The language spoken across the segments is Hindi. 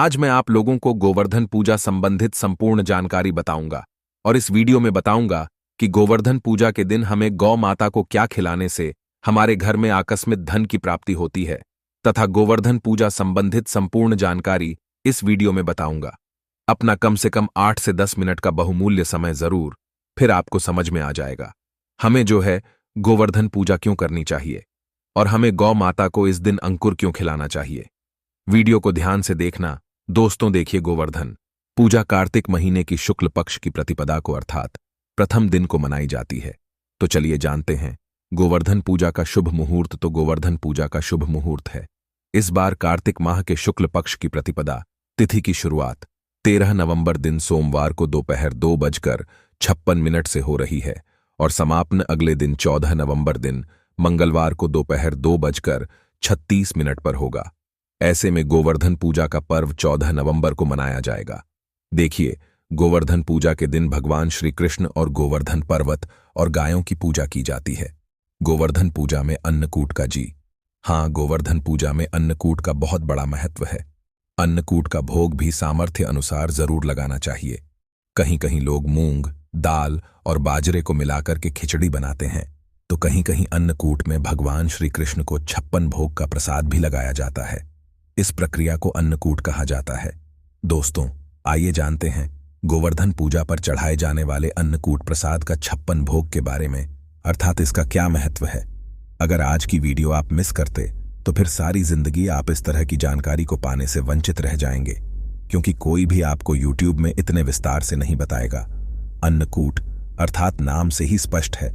आज मैं आप लोगों को गोवर्धन पूजा संबंधित संपूर्ण जानकारी बताऊंगा और इस वीडियो में बताऊंगा कि गोवर्धन पूजा के दिन हमें गौ माता को क्या खिलाने से हमारे घर में आकस्मिक धन की प्राप्ति होती है तथा गोवर्धन पूजा संबंधित संपूर्ण जानकारी इस वीडियो में बताऊंगा। अपना कम से कम 8 से 10 मिनट का बहुमूल्य समय जरूर, फिर आपको समझ में आ जाएगा हमें जो है गोवर्धन पूजा क्यों करनी चाहिए और हमें गौ माता को इस दिन अंकुर क्यों खिलाना चाहिए। वीडियो को ध्यान से देखना। दोस्तों देखिए, गोवर्धन पूजा कार्तिक महीने की शुक्ल पक्ष की प्रतिपदा को अर्थात प्रथम दिन को मनाई जाती है। तो चलिए जानते हैं गोवर्धन पूजा का शुभ मुहूर्त। तो गोवर्धन पूजा का शुभ मुहूर्त है इस बार कार्तिक माह के शुक्ल पक्ष की प्रतिपदा तिथि की शुरुआत 13 नवंबर दिन सोमवार को दोपहर 2:56 से हो रही है और समापन अगले दिन 14 नवंबर दिन मंगलवार को दोपहर 2:36 पर होगा। ऐसे में गोवर्धन पूजा का पर्व 14 नवंबर को मनाया जाएगा। देखिए, गोवर्धन पूजा के दिन भगवान श्री कृष्ण और गोवर्धन पर्वत और गायों की पूजा की जाती है। गोवर्धन पूजा में अन्नकूट का हाँ, गोवर्धन पूजा में अन्नकूट का बहुत बड़ा महत्व है। अन्नकूट का भोग भी सामर्थ्य अनुसार जरूर लगाना चाहिए। कहीं कहीं लोग मूंग, दाल और बाजरे को मिलाकर के खिचड़ी बनाते हैं, तो कहीं कहीं अन्नकूट में भगवान श्री कृष्ण को 56 भोग का प्रसाद भी लगाया जाता है। इस प्रक्रिया को अन्नकूट कहा जाता है। दोस्तों, आइए जानते हैं गोवर्धन पूजा पर चढ़ाए जाने वाले अन्नकूट प्रसाद का 56 भोग के बारे में, अर्थात इसका क्या महत्व है। अगर आज की वीडियो आप मिस करते तो फिर सारी जिंदगी आप इस तरह की जानकारी को पाने से वंचित रह जाएंगे, क्योंकि कोई भी आपको YouTube में इतने विस्तार से नहीं बताएगा। अन्नकूट अर्थात नाम से ही स्पष्ट है।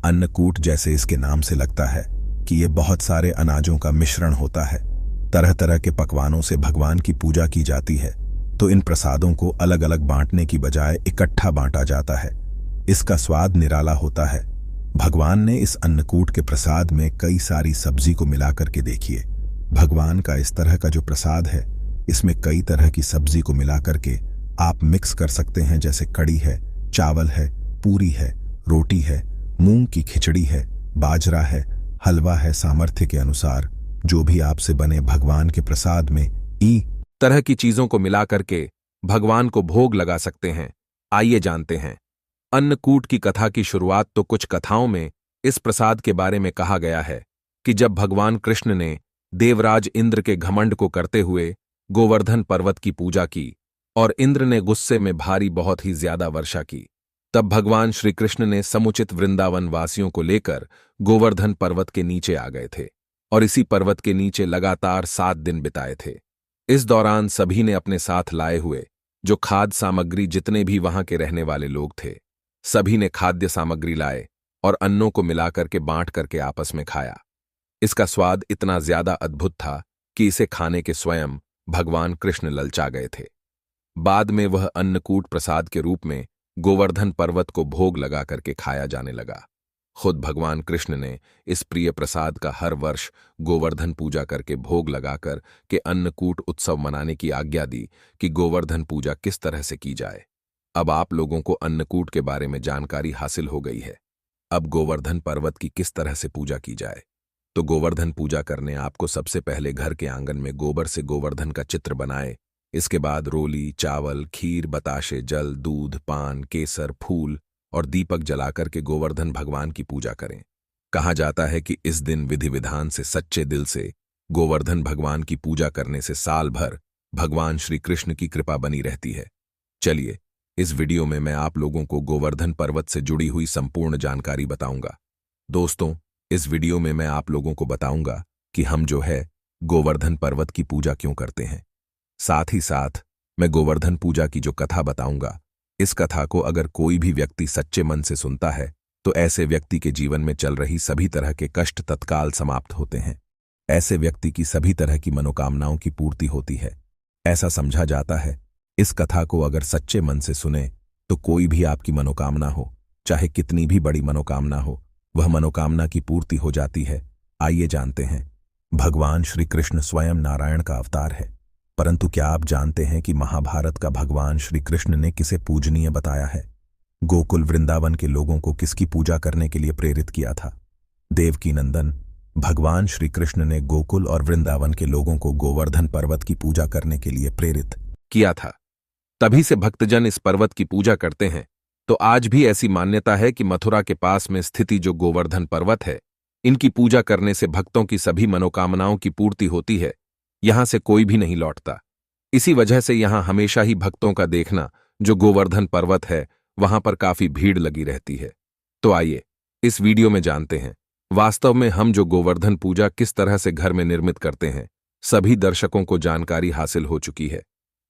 अन्नकूट जैसे इसके नाम से लगता है कि ये बहुत सारे अनाजों का मिश्रण होता है। तरह तरह के पकवानों से भगवान की पूजा की जाती है, तो इन प्रसादों को अलग अलग बांटने की बजाय इकट्ठा बांटा जाता है। इसका स्वाद निराला होता है। भगवान ने इस अन्नकूट के प्रसाद में कई सारी सब्जी को मिलाकर के देखिए। भगवान का इस तरह का जो प्रसाद है, इसमें कई तरह की सब्जी को मिलाकर के आप मिक्स कर सकते हैं, जैसे कड़ी है, चावल है, पूरी है, रोटी है, मूंग की खिचड़ी है, बाजरा है, हलवा है। सामर्थ्य के अनुसार जो भी आपसे बने भगवान के प्रसाद में तरह की चीजों को मिलाकर के भगवान को भोग लगा सकते हैं। आइए जानते हैं अन्नकूट की कथा की शुरुआत। तो कुछ कथाओं में इस प्रसाद के बारे में कहा गया है कि जब भगवान कृष्ण ने देवराज इंद्र के घमंड को करते हुए गोवर्धन पर्वत की पूजा की और इंद्र ने गुस्से में भारी बहुत ही ज्यादा वर्षा की, तब भगवान श्री कृष्ण ने समुचित वृंदावन वासियों को लेकर गोवर्धन पर्वत के नीचे आ गए थे और इसी पर्वत के नीचे लगातार 7 दिन बिताए थे। इस दौरान सभी ने अपने साथ लाए हुए जो खाद्य सामग्री, जितने भी वहां के रहने वाले लोग थे, सभी ने खाद्य सामग्री लाए और अन्नों को मिलाकर के बांट करके आपस में खाया। इसका स्वाद इतना ज्यादा अद्भुत था कि इसे खाने के स्वयं भगवान कृष्ण ललचा गए थे। बाद में वह अन्नकूट प्रसाद के रूप में गोवर्धन पर्वत को भोग लगा करके खाया जाने लगा। खुद भगवान कृष्ण ने इस प्रिय प्रसाद का हर वर्ष गोवर्धन पूजा करके भोग लगाकर के अन्नकूट उत्सव मनाने की आज्ञा दी कि गोवर्धन पूजा किस तरह से की जाए। अब आप लोगों को अन्नकूट के बारे में जानकारी हासिल हो गई है। अब गोवर्धन पर्वत की किस तरह से पूजा की जाए। तो गोवर्धन पूजा करने आपको सबसे पहले घर के आंगन में गोबर से गोवर्धन का चित्र बनाए। इसके बाद रोली, चावल, खीर, बताशे, जल, दूध, पान, केसर, फूल और दीपक जलाकर के गोवर्धन भगवान की पूजा करें। कहा जाता है कि इस दिन विधि विधान से सच्चे दिल से गोवर्धन भगवान की पूजा करने से साल भर भगवान श्री कृष्ण की कृपा बनी रहती है। चलिए, इस वीडियो में मैं आप लोगों को गोवर्धन पर्वत से जुड़ी हुई संपूर्ण जानकारी बताऊंगा। दोस्तों, इस वीडियो में मैं आप लोगों को बताऊंगा कि हम जो है गोवर्धन पर्वत की पूजा क्यों करते हैं। साथ ही साथ मैं गोवर्धन पूजा की जो कथा बताऊंगा, इस कथा को अगर कोई भी व्यक्ति सच्चे मन से सुनता है तो ऐसे व्यक्ति के जीवन में चल रही सभी तरह के कष्ट तत्काल समाप्त होते हैं। ऐसे व्यक्ति की सभी तरह की मनोकामनाओं की पूर्ति होती है, ऐसा समझा जाता है। इस कथा को अगर सच्चे मन से सुने तो कोई भी आपकी मनोकामना हो, चाहे कितनी भी बड़ी मनोकामना हो, वह मनोकामना की पूर्ति हो जाती है। आइए जानते हैं, भगवान श्री कृष्ण स्वयं नारायण का अवतार है, परंतु क्या आप जानते हैं कि महाभारत का भगवान श्री कृष्ण ने किसे पूजनीय बताया है। गोकुल वृंदावन के लोगों को किसकी पूजा करने के लिए प्रेरित किया था। देवकी नंदन भगवान श्री कृष्ण ने गोकुल और वृंदावन के लोगों को गोवर्धन पर्वत की पूजा करने के लिए प्रेरित किया था। तभी से भक्तजन इस पर्वत की पूजा करते हैं। तो आज भी ऐसी मान्यता है कि मथुरा के पास में स्थिति जो गोवर्धन पर्वत है, इनकी पूजा करने से भक्तों की सभी मनोकामनाओं की पूर्ति होती है। यहां से कोई भी नहीं लौटता। इसी वजह से यहां हमेशा ही भक्तों का देखना जो गोवर्धन पर्वत है, वहां पर काफी भीड़ लगी रहती है। तो आइए इस वीडियो में जानते हैं वास्तव में हम जो गोवर्धन पूजा किस तरह से घर में निर्मित करते हैं। सभी दर्शकों को जानकारी हासिल हो चुकी है।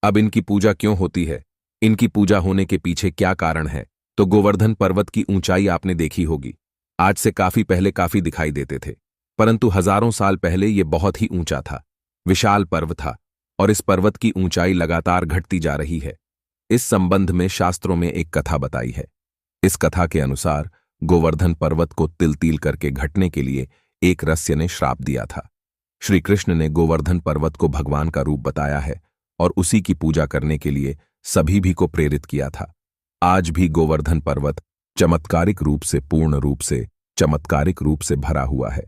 अब इनकी पूजा क्यों होती है, इनकी पूजा होने के पीछे क्या कारण है। तो गोवर्धन पर्वत की ऊंचाई आपने देखी होगी। आज से काफी पहले काफी दिखाई देते थे, परंतु हजारों साल पहले ये बहुत ही ऊंचा था, विशाल पर्व था, और इस पर्वत की ऊंचाई लगातार घटती जा रही है। इस संबंध में शास्त्रों में एक कथा बताई है। इस कथा के अनुसार गोवर्धन पर्वत को तिल तिल करके घटने के लिए एक रस्य ने श्राप दिया था। श्री कृष्ण ने गोवर्धन पर्वत को भगवान का रूप बताया है और उसी की पूजा करने के लिए सभी भी को प्रेरित किया था। आज भी गोवर्धन पर्वत चमत्कारिक रूप से भरा हुआ है,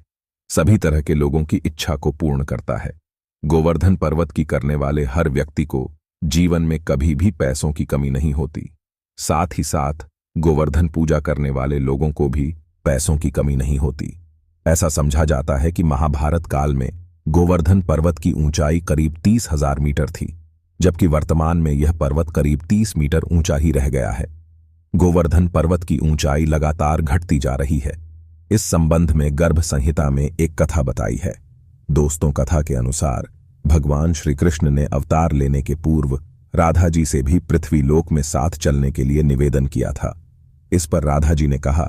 सभी तरह के लोगों की इच्छा को पूर्ण करता है। गोवर्धन पर्वत की करने वाले हर व्यक्ति को जीवन में कभी भी पैसों की कमी नहीं होती। साथ ही साथ गोवर्धन पूजा करने वाले लोगों को भी पैसों की कमी नहीं होती। ऐसा समझा जाता है कि महाभारत काल में गोवर्धन पर्वत की ऊंचाई करीब 30,000 मीटर थी, जबकि वर्तमान में यह पर्वत करीब 30 मीटर ऊंचा ही रह गया है। गोवर्धन पर्वत की ऊंचाई लगातार घटती जा रही है। इस संबंध में गर्भ संहिता में एक कथा बताई है। दोस्तों, कथा के अनुसार भगवान श्री कृष्ण ने अवतार लेने के पूर्व राधा जी से भी पृथ्वी लोक में साथ चलने के लिए निवेदन किया था। इस पर राधा जी ने कहा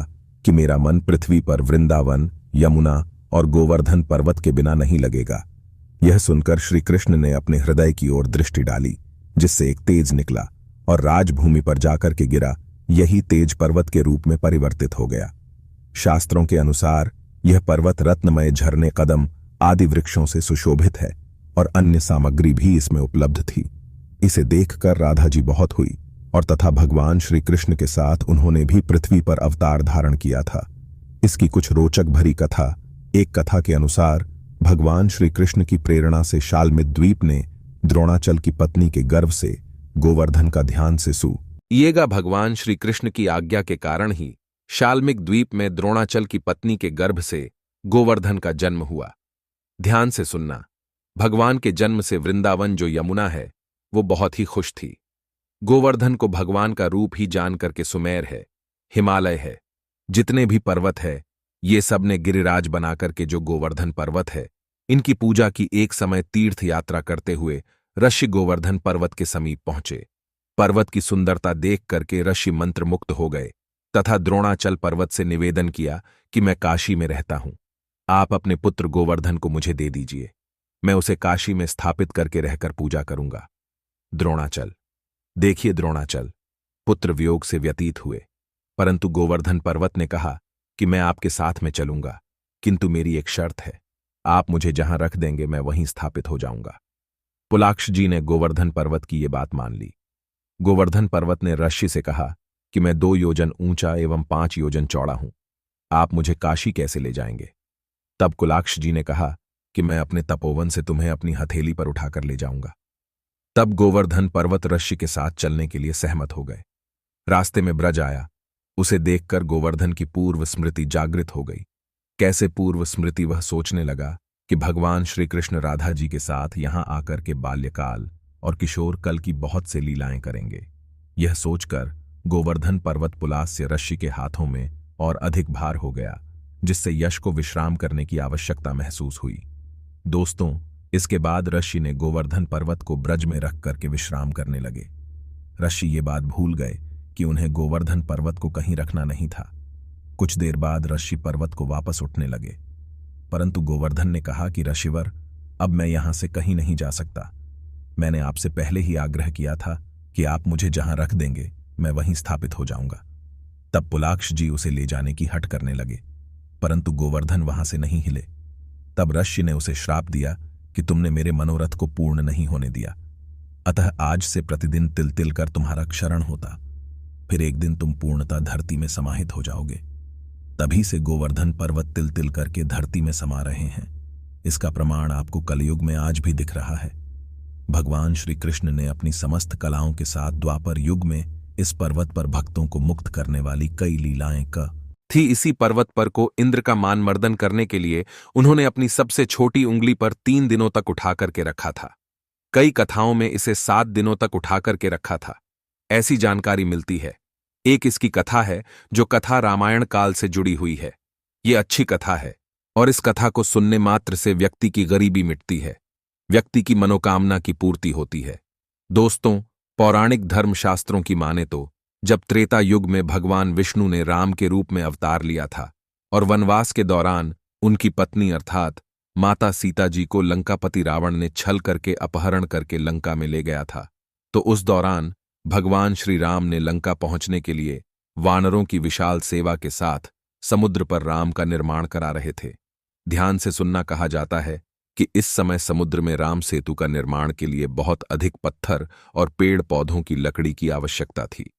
कि मेरा मन पृथ्वी पर वृंदावन, यमुना और गोवर्धन पर्वत के बिना नहीं लगेगा। यह सुनकर श्री कृष्ण ने अपने हृदय की ओर दृष्टि डाली, जिससे एक तेज निकला और राजभूमि पर जाकर के गिरा। यही तेज पर्वत के रूप में परिवर्तित हो गया। शास्त्रों के अनुसार यह पर्वत रत्नमय झरने, कदम आदि वृक्षों से सुशोभित है और अन्य सामग्री भी इसमें उपलब्ध थी। इसे देखकर राधा जी बहुत हुई और तथा भगवान श्री कृष्ण के साथ उन्होंने भी पृथ्वी पर अवतार धारण किया था। इसकी कुछ रोचक भरी कथा। एक कथा के अनुसार भगवान श्री कृष्ण की प्रेरणा से शाल्मिक द्वीप ने द्रोणाचल की पत्नी के गर्भ से गोवर्धन का ध्यान से येगा भगवान श्री कृष्ण की आज्ञा के कारण ही शाल्मिक द्वीप में द्रोणाचल की पत्नी के गर्भ से गोवर्धन का जन्म हुआ। ध्यान से सुनना, भगवान के जन्म से वृंदावन जो यमुना है वो बहुत ही खुश थी। गोवर्धन को भगवान का रूप ही जान करके सुमेर है, हिमालय है, जितने भी पर्वत है, ये सब ने गिरिराज बनाकर के जो गोवर्धन पर्वत है, इनकी पूजा की एक समय तीर्थ यात्रा करते हुए ऋषि गोवर्धन पर्वत के समीप पहुंचे। पर्वत की सुंदरता देख करके ऋषि मंत्र मुक्त हो गए तथा द्रोणाचल पर्वत से निवेदन किया कि मैं काशी में रहता हूं, आप अपने पुत्र गोवर्धन को मुझे दे दीजिए, मैं उसे काशी में स्थापित करके रहकर पूजा करूंगा। द्रोणाचल, देखिए द्रोणाचल पुत्र वियोग से व्यतीत हुए, परंतु गोवर्धन पर्वत ने कहा कि मैं आपके साथ में चलूंगा, किंतु मेरी एक शर्त है, आप मुझे जहां रख देंगे मैं वहीं स्थापित हो जाऊंगा। पुलाक्ष जी ने गोवर्धन पर्वत की ये बात मान ली। गोवर्धन पर्वत ने ऋषि से कहा कि मैं 2 योजन ऊंचा एवं 5 योजन चौड़ा हूं, आप मुझे काशी कैसे ले जाएंगे। तब कुलाक्ष जी ने कहा कि मैं अपने तपोवन से तुम्हें अपनी हथेली पर उठाकर ले जाऊंगा। तब गोवर्धन पर्वत ऋषि के साथ चलने के लिए सहमत हो गए। रास्ते में ब्रज आया, उसे देखकर गोवर्धन की पूर्व स्मृति जागृत हो गई। कैसे पूर्व स्मृति, वह सोचने लगा कि भगवान श्री कृष्ण राधा जी के साथ यहां आकर के बाल्यकाल और किशोर कल की बहुत से लीलाएं करेंगे। यह सोचकर गोवर्धन पर्वत पुलास्य ऋषि के हाथों में और अधिक भार हो गया, जिससे यश को विश्राम करने की आवश्यकता महसूस हुई। दोस्तों, इसके बाद ऋषि ने गोवर्धन पर्वत को ब्रज में रख करके विश्राम करने लगे। ऋषि ये बात भूल गए कि उन्हें गोवर्धन पर्वत को कहीं रखना नहीं था। कुछ देर बाद ऋषि पर्वत को वापस उठने लगे, परंतु गोवर्धन ने कहा कि ऋषिवर, अब मैं यहां से कहीं नहीं जा सकता। मैंने आपसे पहले ही आग्रह किया था कि आप मुझे जहां रख देंगे मैं वहीं स्थापित हो जाऊंगा। तब पुलाक्ष जी उसे ले जाने की हट करने लगे, परंतु गोवर्धन वहां से नहीं हिले। तब ऋषि ने उसे श्राप दिया कि तुमने मेरे मनोरथ को पूर्ण नहीं होने दिया, अतः आज से प्रतिदिन तिल तिल कर तुम्हारा क्षरण होता, फिर एक दिन तुम पूर्णतः धरती में समाहित हो जाओगे। तभी से गोवर्धन पर्वत तिल तिल करके धरती में समा रहे हैं। इसका प्रमाण आपको कलयुग में आज भी दिख रहा है। भगवान श्री कृष्ण ने अपनी समस्त कलाओं के साथ द्वापर युग में इस पर्वत पर भक्तों को मुक्त करने वाली कई लीलाएं थी। इसी पर्वत पर को इंद्र का मान मर्दन करने के लिए उन्होंने अपनी सबसे छोटी उंगली पर 3 दिनों तक उठा करके रखा था। कई कथाओं में इसे 7 दिनों तक उठा करके रखा था, ऐसी जानकारी मिलती है। एक इसकी कथा है जो कथा रामायण काल से जुड़ी हुई है। ये अच्छी कथा है और इस कथा को सुनने मात्र से व्यक्ति की गरीबी मिटती है, व्यक्ति की मनोकामना की पूर्ति होती है। दोस्तों, पौराणिक धर्मशास्त्रों की माने तो जब त्रेता युग में भगवान विष्णु ने राम के रूप में अवतार लिया था और वनवास के दौरान उनकी पत्नी अर्थात माता सीता जी को लंकापति रावण ने छल करके अपहरण करके लंका में ले गया था, तो उस दौरान भगवान श्री राम ने लंका पहुंचने के लिए वानरों की विशाल सेवा के साथ समुद्र पर राम का निर्माण करा रहे थे। ध्यान से सुनना, कहा जाता है कि इस समय समुद्र में राम सेतु का निर्माण के लिए बहुत अधिक पत्थर और पेड़ पौधों की लकड़ी की आवश्यकता थी।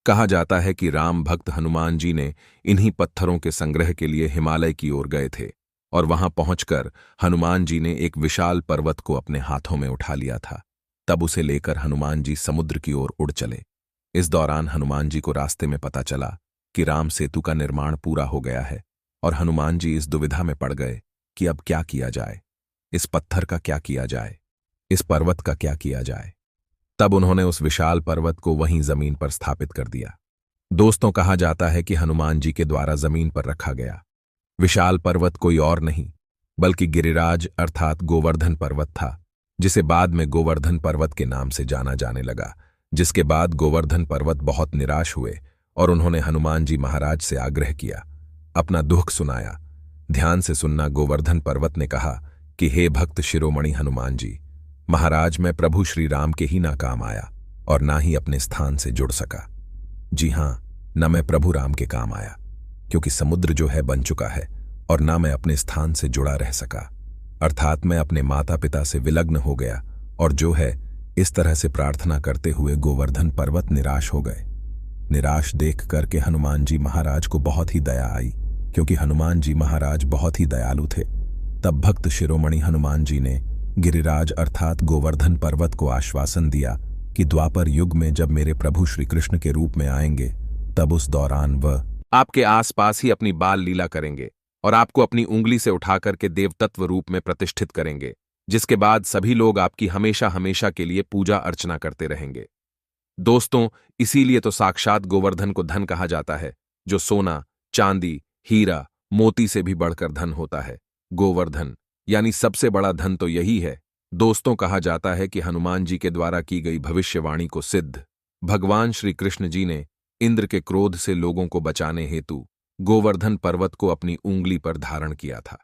कहा जाता है कि राम भक्त हनुमान जी ने इन्हीं पत्थरों के संग्रह के लिए हिमालय की ओर गए थे और वहां पहुंचकर हनुमान जी ने एक विशाल पर्वत को अपने हाथों में उठा लिया था। तब उसे लेकर हनुमान जी समुद्र की ओर उड़ चले। इस दौरान हनुमान जी को रास्ते में पता चला कि राम सेतु का निर्माण पूरा हो गया है और हनुमान जी इस दुविधा में पड़ गए कि अब क्या किया जाए, इस पत्थर का क्या किया जाए, इस पर्वत का क्या किया जाए। तब उन्होंने उस विशाल पर्वत को वहीं जमीन पर स्थापित कर दिया। दोस्तों, कहा जाता है कि हनुमान जी के द्वारा जमीन पर रखा गया विशाल पर्वत कोई और नहीं बल्कि गिरिराज अर्थात गोवर्धन पर्वत था, जिसे बाद में गोवर्धन पर्वत के नाम से जाना जाने लगा। जिसके बाद गोवर्धन पर्वत बहुत निराश हुए और उन्होंने हनुमान जी महाराज से आग्रह किया, अपना दुख सुनाया। ध्यान से सुनना, गोवर्धन पर्वत ने कहा कि हे भक्त शिरोमणि हनुमान जी महाराज, मैं प्रभु श्री राम के ही ना काम आया और ना ही अपने स्थान से जुड़ सका। जी हां, न मैं प्रभु राम के काम आया क्योंकि समुद्र जो है बन चुका है, और ना मैं अपने स्थान से जुड़ा रह सका, अर्थात मैं अपने माता पिता से विलग्न हो गया। और जो है, इस तरह से प्रार्थना करते हुए गोवर्धन पर्वत निराश हो गए। निराश देख करके हनुमान जी महाराज को बहुत ही दया आई, क्योंकि हनुमान जी महाराज बहुत ही दयालु थे। तब भक्त शिरोमणि हनुमान जी ने गिरिराज अर्थात गोवर्धन पर्वत को आश्वासन दिया कि द्वापर युग में जब मेरे प्रभु श्री कृष्ण के रूप में आएंगे, तब उस दौरान वह आपके आसपास ही अपनी बाल लीला करेंगे और आपको अपनी उंगली से उठा करके देवतत्व रूप में प्रतिष्ठित करेंगे, जिसके बाद सभी लोग आपकी हमेशा हमेशा के लिए पूजा अर्चना करते रहेंगे। दोस्तों, इसीलिए तो साक्षात गोवर्धन को धन कहा जाता है, जो सोना, चांदी, हीरा, मोती से भी बढ़कर धन होता है। गोवर्धन यानी सबसे बड़ा धन तो यही है। दोस्तों, कहा जाता है कि हनुमान जी के द्वारा की गई भविष्यवाणी को सिद्ध भगवान श्री कृष्ण जी ने इंद्र के क्रोध से लोगों को बचाने हेतु गोवर्धन पर्वत को अपनी उंगली पर धारण किया था।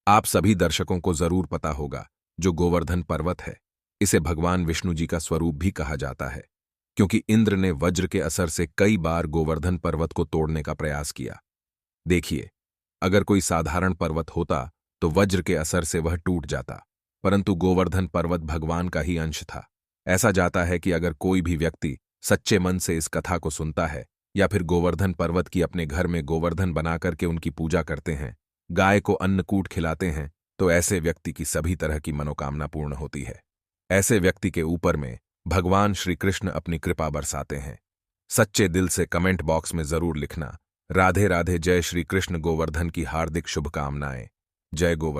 आप सभी दर्शकों को जरूर पता होगा जो गोवर्धन पर्वत है, इसे भगवान विष्णु जी का स्वरूप भी कहा जाता है, क्योंकि इंद्र ने वज्र के असर से कई बार गोवर्धन पर्वत को तोड़ने का प्रयास किया। देखिए, अगर कोई साधारण पर्वत होता तो वज्र के असर से वह टूट जाता, परंतु गोवर्धन पर्वत भगवान का ही अंश था। ऐसा जाता है कि अगर कोई भी व्यक्ति सच्चे मन से इस कथा को सुनता है या फिर गोवर्धन पर्वत की अपने घर में गोवर्धन बना करके उनकी पूजा करते हैं, गाय को अन्नकूट खिलाते हैं, तो ऐसे व्यक्ति की सभी तरह की मनोकामना पूर्ण होती है। ऐसे व्यक्ति के ऊपर में भगवान श्री कृष्ण अपनी कृपा बरसाते हैं। सच्चे दिल से कमेंट बॉक्स में जरूर लिखना, राधे राधे, जय श्री कृष्ण। गोवर्धन की हार्दिक शुभकामनाएं। जय गोवर्धन।